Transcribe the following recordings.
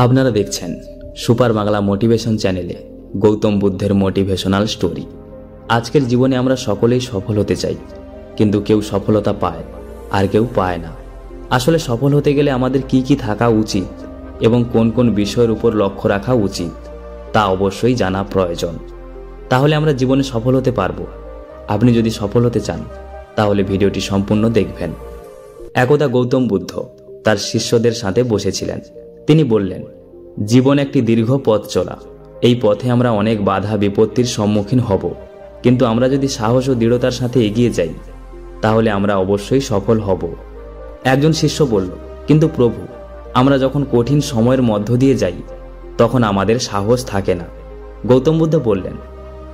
আপনারা দেখছেন super Bangla motivation চ্যানেলে গৌতম বুদ্ধের মোটিভেশনাল স্টোরি। আজকের জীবনে আমরা সকলেই সফল হতে চাই, কিন্তু কেউ সফলতা পায় আর কেউ পায় না। আসলে সফল হতে গেলে আমাদের কি কি থাকা উচিত এবং কোন কোন বিষয়ের উপর লক্ষ্য রাখা উচিত তা অবশ্যই জানা প্রয়োজন। তাহলে আমরা জীবনে সফল হতে পারবো। আপনি যদি সফল হতে চান তাহলে ভিডিওটি সম্পূর্ণ দেখবেন। একদা গৌতম বুদ্ধ তার শিষ্যদের সাথে বসেছিলেন। তিনি বললেন, জীবন একটি দীর্ঘ পথ চলা। এই পথে আমরা অনেক বাধা বিপত্তির সম্মুখীন হব, কিন্তু আমরা যদি সাহস ও দৃঢ়তার সাথে এগিয়ে যাই তাহলে আমরা অবশ্যই সফল হব। একজন শিষ্য বলল, কিন্তু প্রভু, আমরা যখন কঠিন সময়ের মধ্য দিয়ে যাই তখন আমাদের সাহস থাকে না। গৌতম বুদ্ধ বললেন,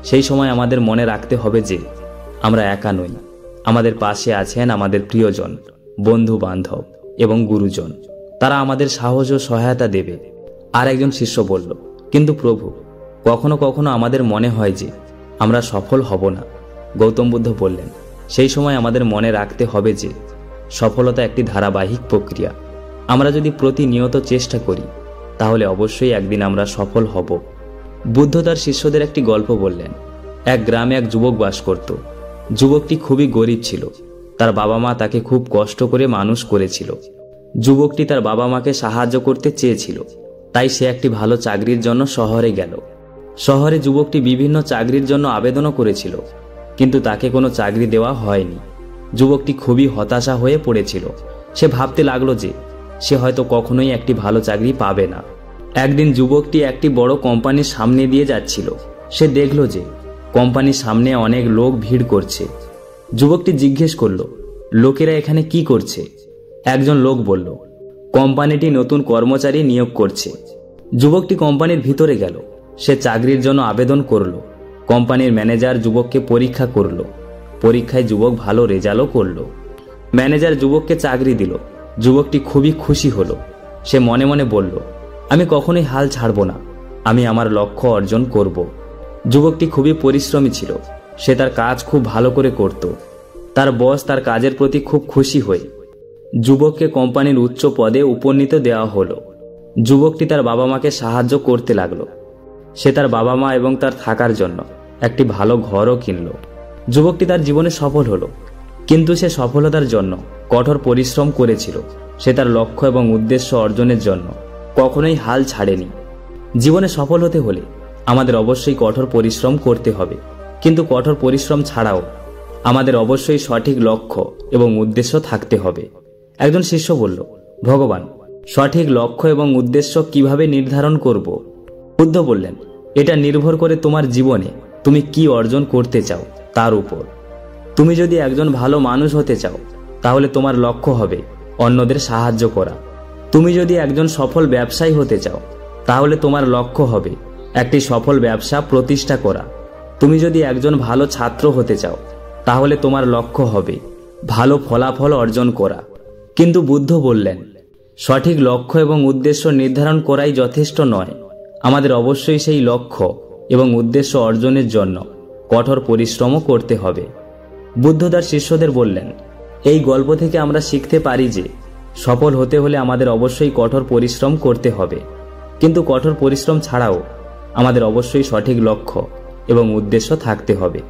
সেই সময় আমাদের মনে রাখতে হবে যে আমরা একা নই। আমাদের পাশে আছেন আমাদের প্রিয়জন, বন্ধু বান্ধব এবং গুরুজন। তারা আমাদের সাহস ও সহায়তা দেবে। আর একজন শিষ্য বলল, কিন্তু প্রভু, কখনো কখনো আমাদের মনে হয় যে আমরা সফল হব না। গৌতম বুদ্ধ বললেন, সেই সময় আমাদের মনে রাখতে হবে যে সফলতা একটি ধারাবাহিক প্রক্রিয়া। আমরা যদি প্রতিনিয়ত চেষ্টা করি তাহলে অবশ্যই একদিন আমরা সফল হব। বুদ্ধ তার শিষ্যদের একটি গল্প বললেন। এক গ্রামে এক যুবক বাস করত। যুবকটি খুবই গরিব ছিল। তার বাবা মা তাকে খুব কষ্ট করে মানুষ করেছিল। যুবকটি তার বাবা মাকে সাহায্য করতে চেয়েছিল, তাই সে একটি ভালো চাকরির জন্য শহরে গেল। শহরে যুবকটি বিভিন্ন চাকরির জন্য আবেদনও করেছিল, কিন্তু তাকে কোনো চাকরি দেওয়া হয়নি। যুবকটি খুবই হতাশা হয়ে পড়েছিল। সে ভাবতে লাগলো যে সে হয়তো কখনোই একটি ভালো চাকরি পাবে না। একদিন যুবকটি একটি বড় কোম্পানির সামনে দিয়ে যাচ্ছিল। সে দেখল যে কোম্পানির সামনে অনেক লোক ভিড় করছে। যুবকটি জিজ্ঞেস করল, লোকেরা এখানে কি করছে? একজন লোক বলল, কোম্পানিটি নতুন কর্মচারী নিয়োগ করছে। যুবকটি কোম্পানির ভিতরে গেল। সে চাকরির জন্য আবেদন করল। কোম্পানির ম্যানেজার যুবককে পরীক্ষা করল। পরীক্ষায় যুবক ভালো রেজাল্টও করল। ম্যানেজার যুবককে চাকরি দিল। যুবকটি খুবই খুশি হলো। সে মনে মনে বলল, আমি কখনোই হাল ছাড়ব না। আমি আমার লক্ষ্য অর্জন করব। যুবকটি খুবই পরিশ্রমী ছিল। সে তার কাজ খুব ভালো করে করত। তার বস তার কাজের প্রতি খুব খুশি হয়ে যুবককে কোম্পানির উচ্চ পদে উপনীত দেওয়া হলো। যুবকটি তার বাবা মাকে সাহায্য করতে লাগলো। সে তার বাবা মা এবং তার থাকার জন্য একটি ভালো ঘরও কিনল। যুবকটি তার জীবনে সফল হলো, কিন্তু সে সফলতার জন্য কঠোর পরিশ্রম করেছিল। সে তার লক্ষ্য এবং উদ্দেশ্য অর্জনের জন্য কখনোই হাল ছাড়েনি। জীবনে সফল হতে হলে আমাদের অবশ্যই কঠোর পরিশ্রম করতে হবে, কিন্তু কঠোর পরিশ্রম ছাড়াও আমাদের অবশ্যই সঠিক লক্ষ্য এবং উদ্দেশ্য থাকতে হবে। একজন শিষ্য বলল, ভগবান, সঠিক লক্ষ্য এবং উদ্দেশ্য কিভাবে নির্ধারণ করব? বুদ্ধ বললেন, এটা নির্ভর করে তোমার জীবনে তুমি কি অর্জন করতে চাও তার উপর। তুমি যদি একজন ভালো মানুষ হতে চাও তাহলে তোমার লক্ষ্য হবে অন্যদের সাহায্য করা। তুমি যদি একজন সফল ব্যবসায়ী হতে চাও তাহলে তোমার লক্ষ্য হবে একটি সফল ব্যবসা প্রতিষ্ঠা করা। তুমি যদি একজন ভালো ছাত্র হতে চাও তাহলে তোমার লক্ষ্য হবে ভালো ফলাফল অর্জন করা। কিন্তু বুদ্ধ বললেন, সঠিক লক্ষ্য এবং উদ্দেশ্য নির্ধারণ করাই যথেষ্ট নয়। আমাদের অবশ্যই সেই লক্ষ্য এবং উদ্দেশ্য অর্জনের জন্য কঠোর পরিশ্রমও করতে হবে। বুদ্ধ তার শিষ্যদের বললেন, এই গল্প থেকে আমরা শিখতে পারি যে সফল হতে হলে আমাদের অবশ্যই কঠোর পরিশ্রম করতে হবে, কিন্তু কঠোর পরিশ্রম ছাড়াও আমাদের অবশ্যই সঠিক লক্ষ্য এবং উদ্দেশ্য থাকতে হবে।